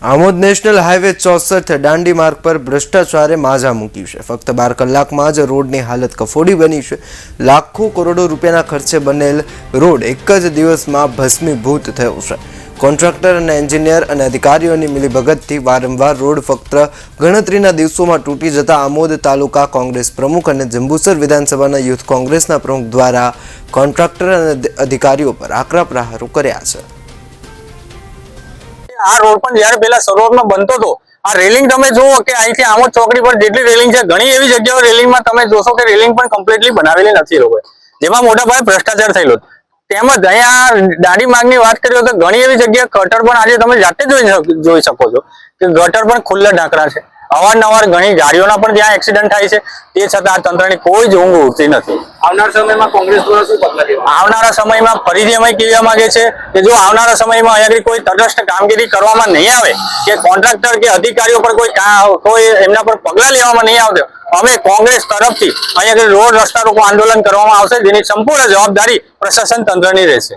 Amod national highway 64 Dandi માર્ગ પર ભ્રષ્ટાચારે માઝા મૂક્યું છે। ફક્ત 12 કલાકમાં જ રોડની હાલત કફોડી બની છે। લાખો કરોડો રૂપિયાના ખર્ચે બનેલ રોડ એક જ દિવસમાં ભસ્મીભૂત થયો છે। કોન્ટ્રાક્ટર અને એન્જિનિયર અને અધિકારીઓની મિલીભગતથી વારંવાર રોડ ફક્ત ગણતરીના દિવસોમાં તૂટી જતા આમોદ તાલુકા કોંગ્રેસ પ્રમુખ અને જંબુસર વિધાનસભાના યુથ કોંગ્રેસના પ્રમુખ દ્વારા કોન્ટ્રાક્ટર અને અધિકારીઓ પર આકરા પ્રહારો કર્યા છે। આ રોડ પણ જ્યારે પહેલા શરૂઆતમાં બનતો હતો આ રેલિંગ તમે જુઓ કે અહીંથી આમોદ ચોકડી પર જેટલી રેલિંગ છે ઘણી એવી જગ્યાઓ રેલિંગમાં તમે જોશો કે રેલિંગ પણ કમ્પ્લીટલી બનાવેલી નથી લોકોએ, જેમાં મોટા પાયે ભ્રષ્ટાચાર થયેલો। તેમજ અહીંયા દાંડી માર્ગની વાત કરીએ તો ઘણી એવી જગ્યા ગટર પણ આજે તમે જાતે જોઈ શકો છો કે ગટર પણ ખુલ્લા ઢાંકણા છે। અવારનવાર ઘણી ગાડીઓના પણ ત્યાં એક્સિડન્ટ થાય છે, તે છતાં આ તંત્રની કોઈ જ ઊંઘ ઉઠતી નથી। આવનારા સમયમાં કોંગ્રેસ દ્વારા શું પગલાં લેવા? આવનારા સમયમાં ફરીથી અમે કહેવા માંગે છે કે જો આવનારા સમયમાં અહીંયા કોઈ તટસ્થ કામગીરી કરવામાં નહીં આવે કે કોન્ટ્રાક્ટર કે અધિકારીઓ પર કોઈ એમના પર પગલાં લેવામાં નહીં આવશે, અમે કોંગ્રેસ તરફથી અહીંયા રોડ રસ્તા રોકો આંદોલન કરવામાં આવશે, જેની સંપૂર્ણ જવાબદારી પ્રશાસન તંત્રની રહેશે।